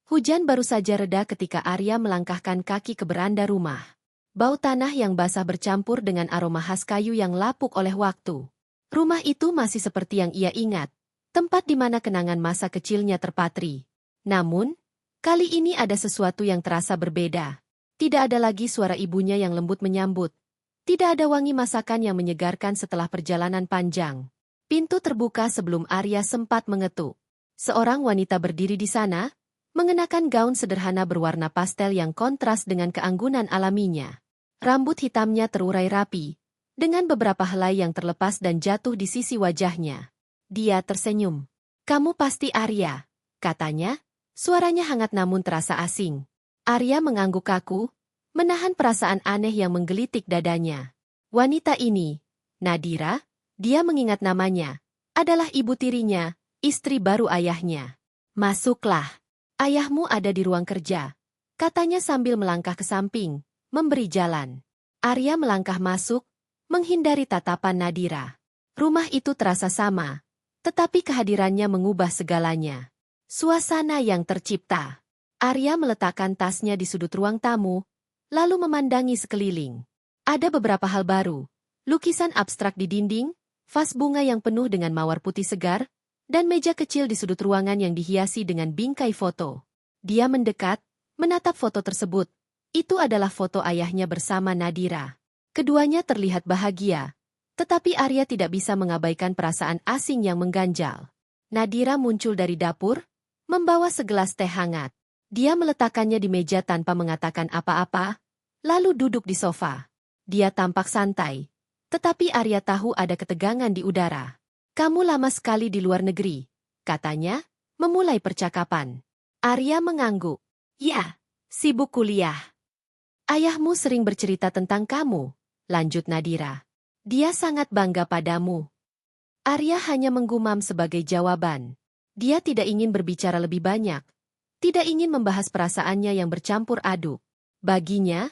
Hujan baru saja reda ketika Arya melangkahkan kaki ke beranda rumah. Bau tanah yang basah bercampur dengan aroma khas kayu yang lapuk oleh waktu. Rumah itu masih seperti yang ia ingat, tempat di mana kenangan masa kecilnya terpatri. Namun, kali ini ada sesuatu yang terasa berbeda. Tidak ada lagi suara ibunya yang lembut menyambut. Tidak ada wangi masakan yang menyegarkan setelah perjalanan panjang. Pintu terbuka sebelum Arya sempat mengetuk. Seorang wanita berdiri di sana, mengenakan gaun sederhana berwarna pastel yang kontras dengan keanggunan alaminya. Rambut hitamnya terurai rapi, dengan beberapa helai yang terlepas dan jatuh di sisi wajahnya. Dia tersenyum. "Kamu pasti Arya," katanya. Suaranya hangat namun terasa asing. Arya mengangguk kaku, menahan perasaan aneh yang menggelitik dadanya. Wanita ini, Nadira, dia mengingat namanya, adalah ibu tirinya, istri baru ayahnya. "Masuklah. Ayahmu ada di ruang kerja," katanya sambil melangkah ke samping, memberi jalan. Arya melangkah masuk, menghindari tatapan Nadira. Rumah itu terasa sama, tetapi kehadirannya mengubah segalanya. Suasana yang tercipta. Arya meletakkan tasnya di sudut ruang tamu, lalu memandangi sekeliling. Ada beberapa hal baru, lukisan abstrak di dinding, vas bunga yang penuh dengan mawar putih segar, dan meja kecil di sudut ruangan yang dihiasi dengan bingkai foto. Dia mendekat, menatap foto tersebut. Itu adalah foto ayahnya bersama Nadira. Keduanya terlihat bahagia, tetapi Arya tidak bisa mengabaikan perasaan asing yang mengganjal. Nadira muncul dari dapur, membawa segelas teh hangat. Dia meletakkannya di meja tanpa mengatakan apa-apa, lalu duduk di sofa. Dia tampak santai, tetapi Arya tahu ada ketegangan di udara. "Kamu lama sekali di luar negeri," katanya, memulai percakapan. Arya mengangguk. "Ya, sibuk kuliah." "Ayahmu sering bercerita tentang kamu," lanjut Nadira. "Dia sangat bangga padamu." Arya hanya menggumam sebagai jawaban. Dia tidak ingin berbicara lebih banyak, tidak ingin membahas perasaannya yang bercampur aduk. Baginya,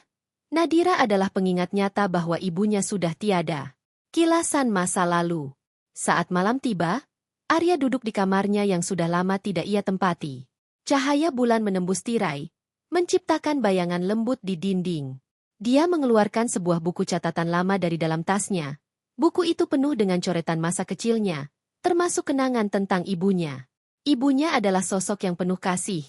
Nadira adalah pengingat nyata bahwa ibunya sudah tiada. Kilasan masa lalu. Saat malam tiba, Arya duduk di kamarnya yang sudah lama tidak ia tempati. Cahaya bulan menembus tirai, menciptakan bayangan lembut di dinding. Dia mengeluarkan sebuah buku catatan lama dari dalam tasnya. Buku itu penuh dengan coretan masa kecilnya, termasuk kenangan tentang ibunya. Ibunya adalah sosok yang penuh kasih,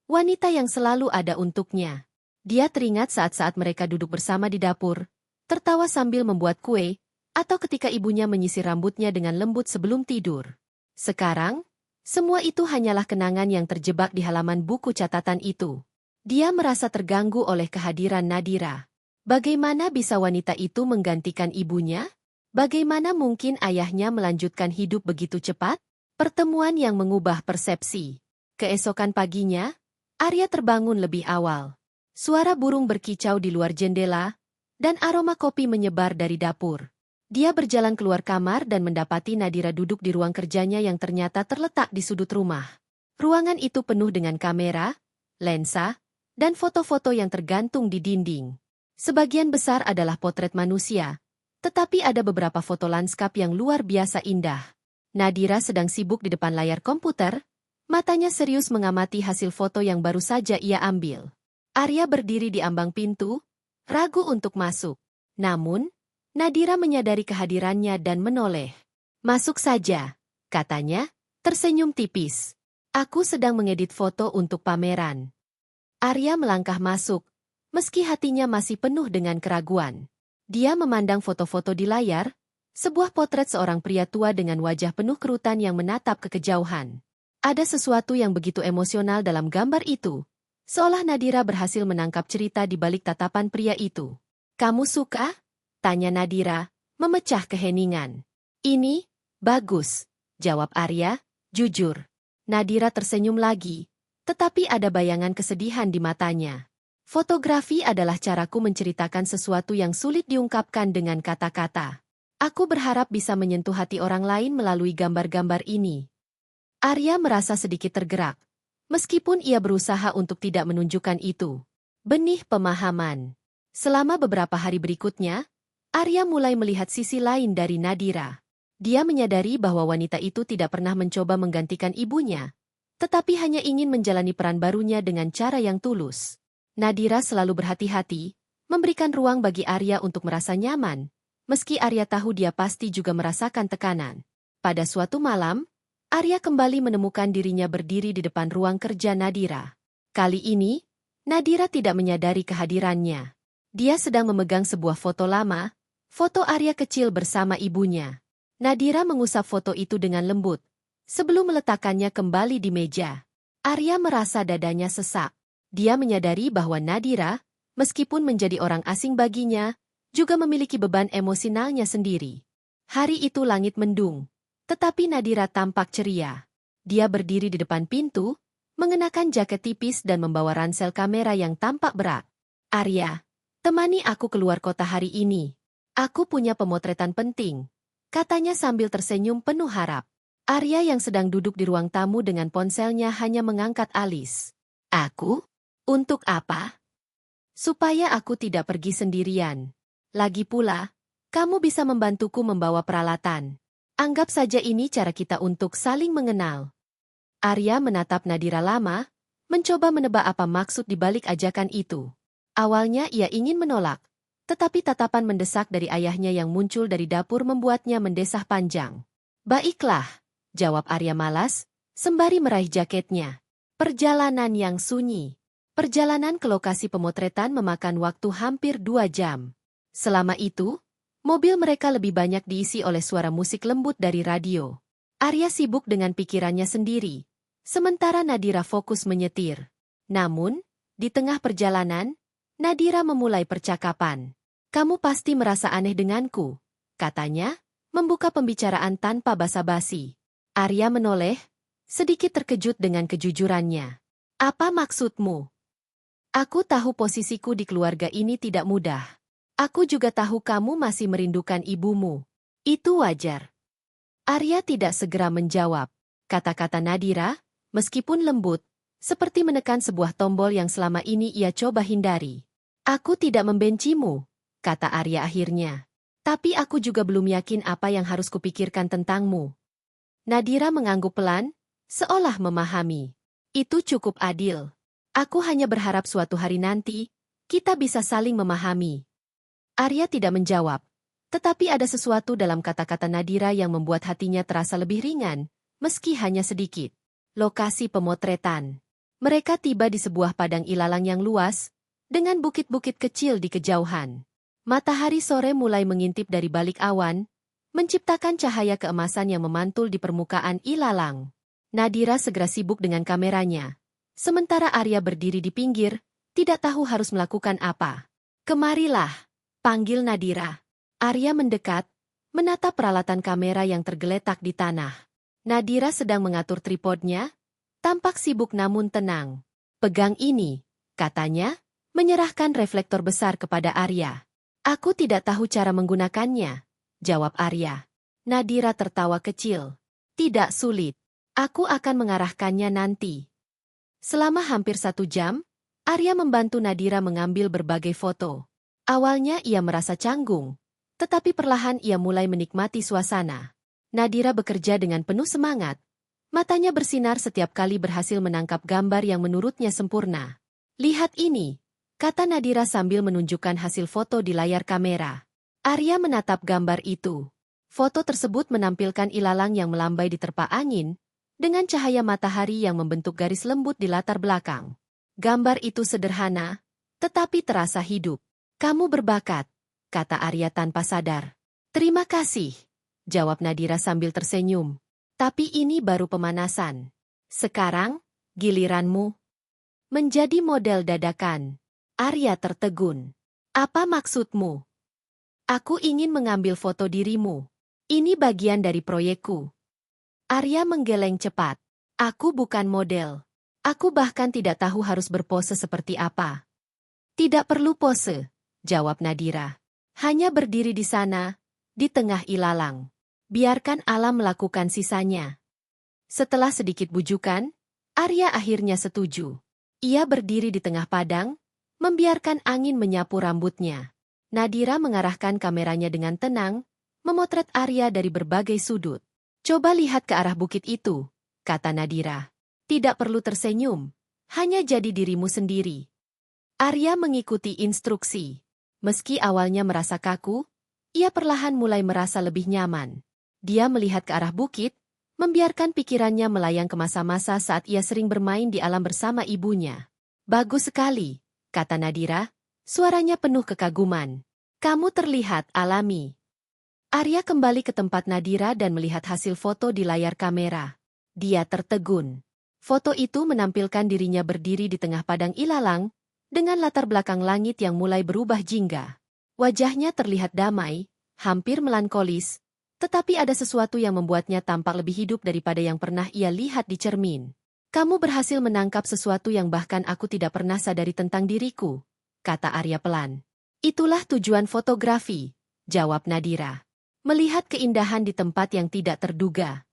wanita yang selalu ada untuknya. Dia teringat saat-saat mereka duduk bersama di dapur, tertawa sambil membuat kue, atau ketika ibunya menyisir rambutnya dengan lembut sebelum tidur. Sekarang, semua itu hanyalah kenangan yang terjebak di halaman buku catatan itu. Dia merasa terganggu oleh kehadiran Nadira. Bagaimana bisa wanita itu menggantikan ibunya? Bagaimana mungkin ayahnya melanjutkan hidup begitu cepat? Pertemuan yang mengubah persepsi. Keesokan paginya, Arya terbangun lebih awal. Suara burung berkicau di luar jendela, dan aroma kopi menyebar dari dapur. Dia berjalan keluar kamar dan mendapati Nadira duduk di ruang kerjanya yang ternyata terletak di sudut rumah. Ruangan itu penuh dengan kamera, lensa, dan foto-foto yang tergantung di dinding. Sebagian besar adalah potret manusia, tetapi ada beberapa foto lanskap yang luar biasa indah. Nadira sedang sibuk di depan layar komputer, matanya serius mengamati hasil foto yang baru saja ia ambil. Arya berdiri di ambang pintu, ragu untuk masuk. Namun, Nadira menyadari kehadirannya dan menoleh. "Masuk saja," katanya, tersenyum tipis. "Aku sedang mengedit foto untuk pameran." Arya melangkah masuk, meski hatinya masih penuh dengan keraguan. Dia memandang foto-foto di layar, sebuah potret seorang pria tua dengan wajah penuh kerutan yang menatap ke kejauhan. Ada sesuatu yang begitu emosional dalam gambar itu, seolah Nadira berhasil menangkap cerita di balik tatapan pria itu. "Kamu suka?" tanya Nadira, memecah keheningan. "Ini, bagus," jawab Arya, jujur. Nadira tersenyum lagi, tetapi ada bayangan kesedihan di matanya. "Fotografi adalah caraku menceritakan sesuatu yang sulit diungkapkan dengan kata-kata. Aku berharap bisa menyentuh hati orang lain melalui gambar-gambar ini." Arya merasa sedikit tergerak, meskipun ia berusaha untuk tidak menunjukkan itu. Benih pemahaman. Selama beberapa hari berikutnya, Arya mulai melihat sisi lain dari Nadira. Dia menyadari bahwa wanita itu tidak pernah mencoba menggantikan ibunya, tetapi hanya ingin menjalani peran barunya dengan cara yang tulus. Nadira selalu berhati-hati, memberikan ruang bagi Arya untuk merasa nyaman, meski Arya tahu dia pasti juga merasakan tekanan. Pada suatu malam, Arya kembali menemukan dirinya berdiri di depan ruang kerja Nadira. Kali ini, Nadira tidak menyadari kehadirannya. Dia sedang memegang sebuah foto lama, foto Arya kecil bersama ibunya. Nadira mengusap foto itu dengan lembut, sebelum meletakkannya kembali di meja. Arya merasa dadanya sesak. Dia menyadari bahwa Nadira, meskipun menjadi orang asing baginya, juga memiliki beban emosionalnya sendiri. Hari itu langit mendung, tetapi Nadira tampak ceria. Dia berdiri di depan pintu, mengenakan jaket tipis dan membawa ransel kamera yang tampak berat. Arya, temani aku keluar kota hari ini. Aku punya pemotretan penting, katanya sambil tersenyum penuh harap. Arya yang sedang duduk di ruang tamu dengan ponselnya hanya mengangkat alis. Aku? Untuk apa? Supaya aku tidak pergi sendirian. Lagi pula, kamu bisa membantuku membawa peralatan. Anggap saja ini cara kita untuk saling mengenal. Arya menatap Nadira lama, mencoba menebak apa maksud di balik ajakan itu. Awalnya ia ingin menolak, tetapi tatapan mendesak dari ayahnya yang muncul dari dapur membuatnya mendesah panjang. Baiklah, jawab Arya malas, sembari meraih jaketnya. Perjalanan yang sunyi. Perjalanan ke lokasi pemotretan memakan waktu hampir 2 jam. Selama itu, mobil mereka lebih banyak diisi oleh suara musik lembut dari radio. Arya sibuk dengan pikirannya sendiri, sementara Nadira fokus menyetir. Namun, di tengah perjalanan, Nadira memulai percakapan. Kamu pasti merasa aneh denganku, katanya, membuka pembicaraan tanpa basa-basi. Arya menoleh, sedikit terkejut dengan kejujurannya. Apa maksudmu? Aku tahu posisiku di keluarga ini tidak mudah. Aku juga tahu kamu masih merindukan ibumu. Itu wajar. Arya tidak segera menjawab. Kata-kata Nadira, meskipun lembut, seperti menekan sebuah tombol yang selama ini ia coba hindari. Aku tidak membencimu, kata Arya akhirnya. Tapi aku juga belum yakin apa yang harus kupikirkan tentangmu. Nadira mengangguk pelan, seolah memahami. Itu cukup adil. Aku hanya berharap suatu hari nanti, kita bisa saling memahami. Arya tidak menjawab, tetapi ada sesuatu dalam kata-kata Nadira yang membuat hatinya terasa lebih ringan, meski hanya sedikit. Lokasi pemotretan. Mereka tiba di sebuah padang ilalang yang luas, dengan bukit-bukit kecil di kejauhan. Matahari sore mulai mengintip dari balik awan, menciptakan cahaya keemasan yang memantul di permukaan ilalang. Nadira segera sibuk dengan kameranya. Sementara Arya berdiri di pinggir, tidak tahu harus melakukan apa. Kemarilah, panggil Nadira. Arya mendekat, menatap peralatan kamera yang tergeletak di tanah. Nadira sedang mengatur tripodnya, tampak sibuk namun tenang. Pegang ini, katanya, menyerahkan reflektor besar kepada Arya. Aku tidak tahu cara menggunakannya, jawab Arya. Nadira tertawa kecil. Tidak sulit. Aku akan mengarahkannya nanti. Selama hampir 1 jam, Arya membantu Nadira mengambil berbagai foto. Awalnya ia merasa canggung, tetapi perlahan ia mulai menikmati suasana. Nadira bekerja dengan penuh semangat. Matanya bersinar setiap kali berhasil menangkap gambar yang menurutnya sempurna. Lihat ini, kata Nadira sambil menunjukkan hasil foto di layar kamera. Arya menatap gambar itu. Foto tersebut menampilkan ilalang yang melambai diterpa angin, dengan cahaya matahari yang membentuk garis lembut di latar belakang. Gambar itu sederhana, tetapi terasa hidup. Kamu berbakat, kata Arya tanpa sadar. Terima kasih, jawab Nadira sambil tersenyum. Tapi ini baru pemanasan. Sekarang, giliranmu. Menjadi model dadakan. Arya tertegun. Apa maksudmu? Aku ingin mengambil foto dirimu. Ini bagian dari proyekku. Arya menggeleng cepat. Aku bukan model. Aku bahkan tidak tahu harus berpose seperti apa. Tidak perlu pose, jawab Nadira. Hanya berdiri di sana, di tengah ilalang. Biarkan alam melakukan sisanya. Setelah sedikit bujukan, Arya akhirnya setuju. Ia berdiri di tengah padang, membiarkan angin menyapu rambutnya. Nadira mengarahkan kameranya dengan tenang, memotret Arya dari berbagai sudut. Coba lihat ke arah bukit itu, kata Nadira. Tidak perlu tersenyum, hanya jadi dirimu sendiri. Arya mengikuti instruksi. Meski awalnya merasa kaku, ia perlahan mulai merasa lebih nyaman. Dia melihat ke arah bukit, membiarkan pikirannya melayang ke masa-masa saat ia sering bermain di alam bersama ibunya. Bagus sekali, kata Nadira, suaranya penuh kekaguman. Kamu terlihat alami. Arya kembali ke tempat Nadira dan melihat hasil foto di layar kamera. Dia tertegun. Foto itu menampilkan dirinya berdiri di tengah padang ilalang, dengan latar belakang langit yang mulai berubah jingga. Wajahnya terlihat damai, hampir melankolis, tetapi ada sesuatu yang membuatnya tampak lebih hidup daripada yang pernah ia lihat di cermin. Kamu berhasil menangkap sesuatu yang bahkan aku tidak pernah sadari tentang diriku, kata Arya pelan. Itulah tujuan fotografi, jawab Nadira. Melihat keindahan di tempat yang tidak terduga.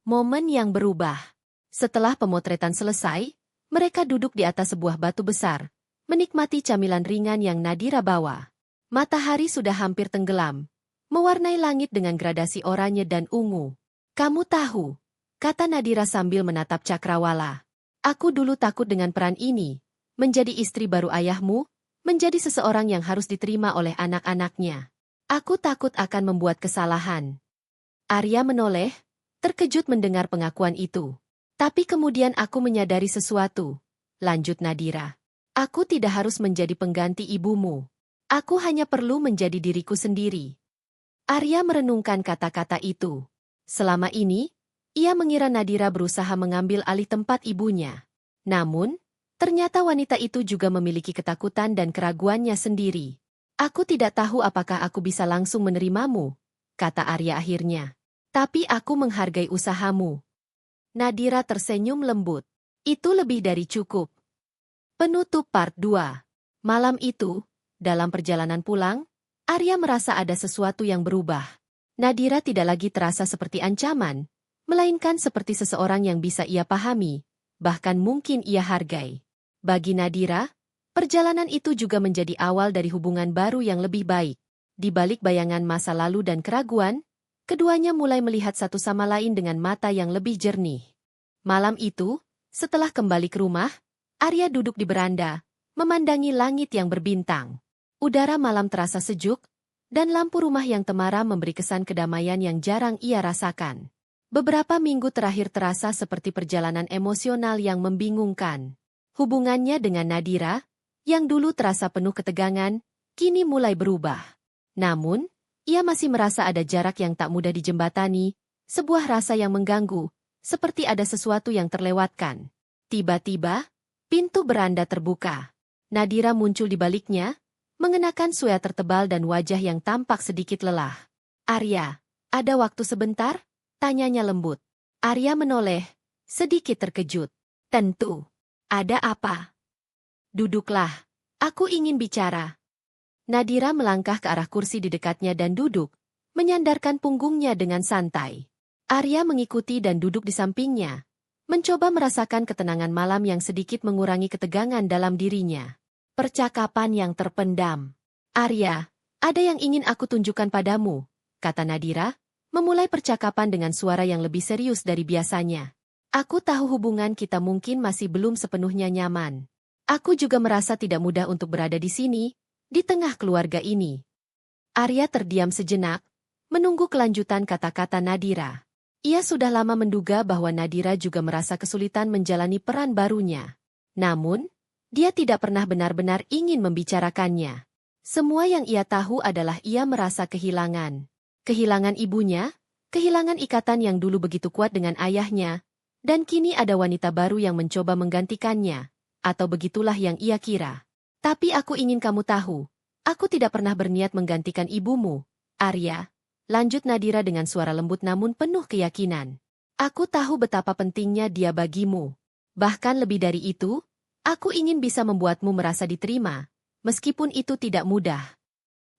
Momen yang berubah. Setelah pemotretan selesai, mereka duduk di atas sebuah batu besar, menikmati camilan ringan yang Nadira bawa. Matahari sudah hampir tenggelam, mewarnai langit dengan gradasi oranye dan ungu. Kamu tahu, kata Nadira sambil menatap Cakrawala. Aku dulu takut dengan peran ini, menjadi istri baru ayahmu, menjadi seseorang yang harus diterima oleh anak-anaknya. Aku takut akan membuat kesalahan. Arya menoleh, terkejut mendengar pengakuan itu. Tapi kemudian aku menyadari sesuatu, lanjut Nadira. Aku tidak harus menjadi pengganti ibumu. Aku hanya perlu menjadi diriku sendiri. Arya merenungkan kata-kata itu. Selama ini, ia mengira Nadira berusaha mengambil alih tempat ibunya. Namun, ternyata wanita itu juga memiliki ketakutan dan keraguannya sendiri. Aku tidak tahu apakah aku bisa langsung menerimamu, kata Arya akhirnya. Tapi aku menghargai usahamu. Nadira tersenyum lembut. Itu lebih dari cukup. Penutup part 2. Malam itu, dalam perjalanan pulang, Arya merasa ada sesuatu yang berubah. Nadira tidak lagi terasa seperti ancaman, melainkan seperti seseorang yang bisa ia pahami, bahkan mungkin ia hargai. Bagi Nadira, perjalanan itu juga menjadi awal dari hubungan baru yang lebih baik. Di balik bayangan masa lalu dan keraguan, keduanya mulai melihat satu sama lain dengan mata yang lebih jernih. Malam itu, setelah kembali ke rumah, Arya duduk di beranda, memandangi langit yang berbintang. Udara malam terasa sejuk, dan lampu rumah yang temaram memberi kesan kedamaian yang jarang ia rasakan. Beberapa minggu terakhir terasa seperti perjalanan emosional yang membingungkan. Hubungannya dengan Nadira, yang dulu terasa penuh ketegangan, kini mulai berubah. Namun, ia masih merasa ada jarak yang tak mudah dijembatani, sebuah rasa yang mengganggu, seperti ada sesuatu yang terlewatkan. Tiba-tiba, pintu beranda terbuka. Nadira muncul di baliknya, mengenakan sweater tebal dan wajah yang tampak sedikit lelah. Arya, ada waktu sebentar? Tanyanya lembut. Arya menoleh, sedikit terkejut. Tentu. Ada apa? Duduklah. Aku ingin bicara. Nadira melangkah ke arah kursi di dekatnya dan duduk, menyandarkan punggungnya dengan santai. Arya mengikuti dan duduk di sampingnya, mencoba merasakan ketenangan malam yang sedikit mengurangi ketegangan dalam dirinya. Percakapan yang terpendam. Arya, ada yang ingin aku tunjukkan padamu, kata Nadira, memulai percakapan dengan suara yang lebih serius dari biasanya. Aku tahu hubungan kita mungkin masih belum sepenuhnya nyaman. Aku juga merasa tidak mudah untuk berada di sini, di tengah keluarga ini. Arya terdiam sejenak, menunggu kelanjutan kata-kata Nadira. Ia sudah lama menduga bahwa Nadira juga merasa kesulitan menjalani peran barunya. Namun, dia tidak pernah benar-benar ingin membicarakannya. Semua yang ia tahu adalah ia merasa kehilangan. Kehilangan ibunya, kehilangan ikatan yang dulu begitu kuat dengan ayahnya, dan kini ada wanita baru yang mencoba menggantikannya, atau begitulah yang ia kira. Tapi aku ingin kamu tahu, aku tidak pernah berniat menggantikan ibumu, Arya. Lanjut Nadira dengan suara lembut namun penuh keyakinan. Aku tahu betapa pentingnya dia bagimu. Bahkan lebih dari itu, aku ingin bisa membuatmu merasa diterima, meskipun itu tidak mudah.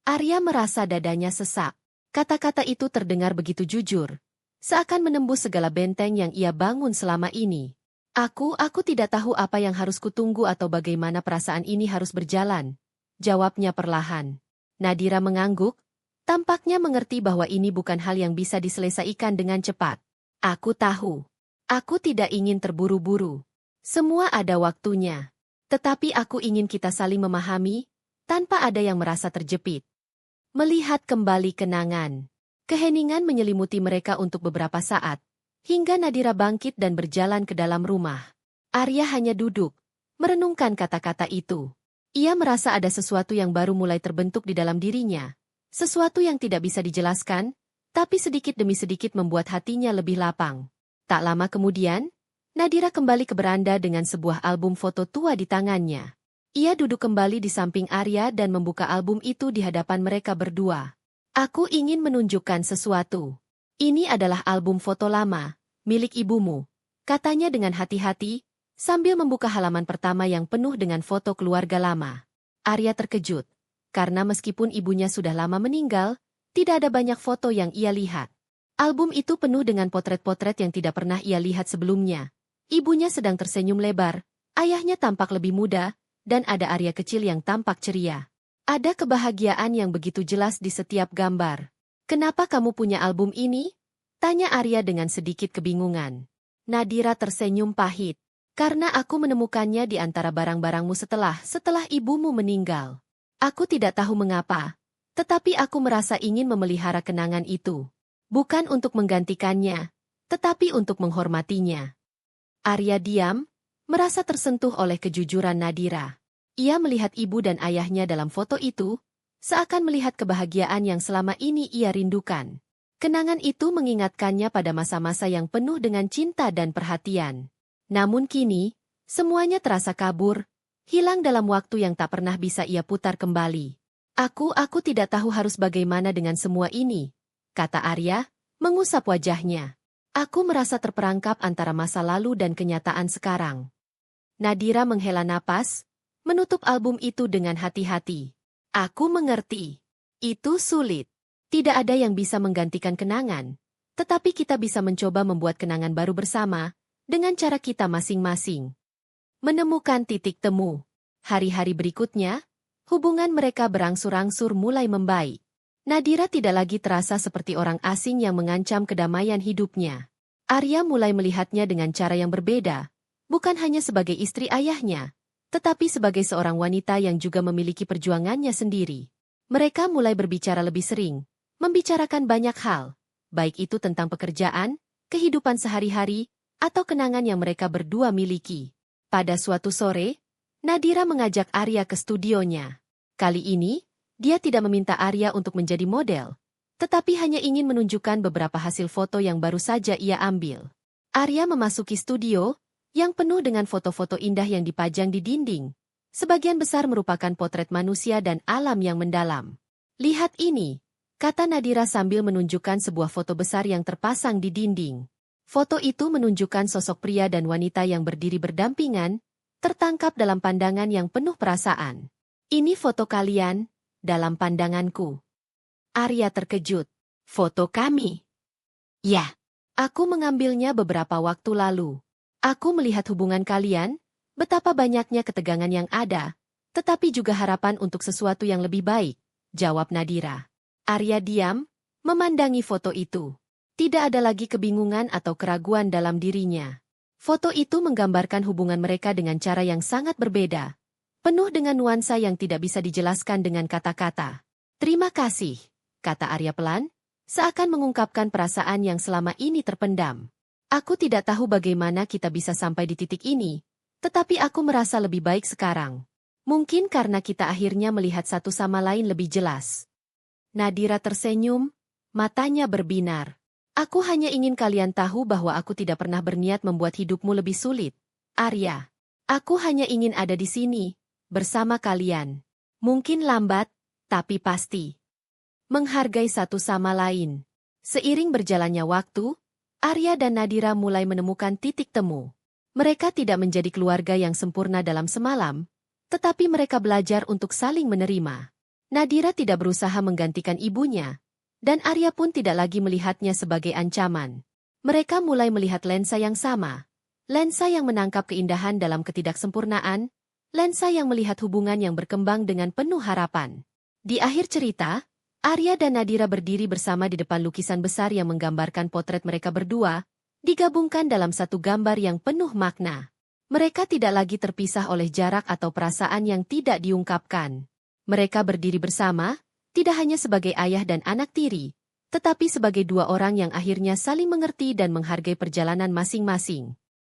Arya merasa dadanya sesak. Kata-kata itu terdengar begitu jujur, seakan menembus segala benteng yang ia bangun selama ini. Aku tidak tahu apa yang harus kutunggu atau bagaimana perasaan ini harus berjalan, jawabnya perlahan. Nadira mengangguk, tampaknya mengerti bahwa ini bukan hal yang bisa diselesaikan dengan cepat. Aku tahu. Aku tidak ingin terburu-buru. Semua ada waktunya. Tetapi aku ingin kita saling memahami, tanpa ada yang merasa terjepit. Melihat kembali kenangan. Keheningan menyelimuti mereka untuk beberapa saat, hingga Nadira bangkit dan berjalan ke dalam rumah. Arya hanya duduk, merenungkan kata-kata itu. Ia merasa ada sesuatu yang baru mulai terbentuk di dalam dirinya. Sesuatu yang tidak bisa dijelaskan, tapi sedikit demi sedikit membuat hatinya lebih lapang. Tak lama kemudian, Nadira kembali ke beranda dengan sebuah album foto tua di tangannya. Ia duduk kembali di samping Arya dan membuka album itu di hadapan mereka berdua. Aku ingin menunjukkan sesuatu. Ini adalah album foto lama, milik ibumu, katanya dengan hati-hati, sambil membuka halaman pertama yang penuh dengan foto keluarga lama. Arya terkejut, karena meskipun ibunya sudah lama meninggal, tidak ada banyak foto yang ia lihat. Album itu penuh dengan potret-potret yang tidak pernah ia lihat sebelumnya. Ibunya sedang tersenyum lebar, ayahnya tampak lebih muda, dan ada Arya kecil yang tampak ceria. Ada kebahagiaan yang begitu jelas di setiap gambar. "Kenapa kamu punya album ini?" tanya Arya dengan sedikit kebingungan. Nadira tersenyum pahit. "Karena aku menemukannya di antara barang-barangmu setelah ibumu meninggal. Aku tidak tahu mengapa, tetapi aku merasa ingin memelihara kenangan itu. Bukan untuk menggantikannya, tetapi untuk menghormatinya." Arya diam, merasa tersentuh oleh kejujuran Nadira. Ia melihat ibu dan ayahnya dalam foto itu, seakan melihat kebahagiaan yang selama ini ia rindukan. Kenangan itu mengingatkannya pada masa-masa yang penuh dengan cinta dan perhatian. Namun kini, semuanya terasa kabur, hilang dalam waktu yang tak pernah bisa ia putar kembali. Aku tidak tahu harus bagaimana dengan semua ini," kata Arya, mengusap wajahnya. "Aku merasa terperangkap antara masa lalu dan kenyataan sekarang." Nadira menghela napas, menutup album itu dengan hati-hati. "Aku mengerti. Itu sulit. Tidak ada yang bisa menggantikan kenangan, tetapi kita bisa mencoba membuat kenangan baru bersama, dengan cara kita masing-masing." Menemukan titik temu. Hari-hari berikutnya, hubungan mereka berangsur-angsur mulai membaik. Nadira tidak lagi terasa seperti orang asing yang mengancam kedamaian hidupnya. Arya mulai melihatnya dengan cara yang berbeda, bukan hanya sebagai istri ayahnya, tetapi sebagai seorang wanita yang juga memiliki perjuangannya sendiri. Mereka mulai berbicara lebih sering, membicarakan banyak hal, baik itu tentang pekerjaan, kehidupan sehari-hari, atau kenangan yang mereka berdua miliki. Pada suatu sore, Nadira mengajak Arya ke studionya. Kali ini, dia tidak meminta Arya untuk menjadi model, tetapi hanya ingin menunjukkan beberapa hasil foto yang baru saja ia ambil. Arya memasuki studio, yang penuh dengan foto-foto indah yang dipajang di dinding. Sebagian besar merupakan potret manusia dan alam yang mendalam. "Lihat ini," kata Nadira sambil menunjukkan sebuah foto besar yang terpasang di dinding. Foto itu menunjukkan sosok pria dan wanita yang berdiri berdampingan, tertangkap dalam pandangan yang penuh perasaan. "Ini foto kalian, dalam pandanganku." Arya terkejut. "Foto kami?" "Ya, aku mengambilnya beberapa waktu lalu. Aku melihat hubungan kalian, betapa banyaknya ketegangan yang ada, tetapi juga harapan untuk sesuatu yang lebih baik," jawab Nadira. Arya diam, memandangi foto itu. Tidak ada lagi kebingungan atau keraguan dalam dirinya. Foto itu menggambarkan hubungan mereka dengan cara yang sangat berbeda, penuh dengan nuansa yang tidak bisa dijelaskan dengan kata-kata. "Terima kasih," kata Arya pelan, seakan mengungkapkan perasaan yang selama ini terpendam. "Aku tidak tahu bagaimana kita bisa sampai di titik ini, tetapi aku merasa lebih baik sekarang. Mungkin karena kita akhirnya melihat satu sama lain lebih jelas." Nadira tersenyum, matanya berbinar. "Aku hanya ingin kalian tahu bahwa aku tidak pernah berniat membuat hidupmu lebih sulit, Arya. Aku hanya ingin ada di sini, bersama kalian. Mungkin lambat, tapi pasti. Menghargai satu sama lain." Seiring berjalannya waktu, Arya dan Nadira mulai menemukan titik temu. Mereka tidak menjadi keluarga yang sempurna dalam semalam, tetapi mereka belajar untuk saling menerima. Nadira tidak berusaha menggantikan ibunya, dan Arya pun tidak lagi melihatnya sebagai ancaman. Mereka mulai melihat lensa yang sama, lensa yang menangkap keindahan dalam ketidaksempurnaan, lensa yang melihat hubungan yang berkembang dengan penuh harapan. Di akhir cerita, Arya dan Nadira berdiri bersama di depan lukisan besar yang menggambarkan potret mereka berdua, digabungkan dalam satu gambar yang penuh makna. Mereka tidak lagi terpisah oleh jarak atau perasaan yang tidak diungkapkan. Mereka berdiri bersama, tidak hanya sebagai ayah dan anak tiri, tetapi sebagai dua orang yang akhirnya saling mengerti dan menghargai perjalanan masing-masing.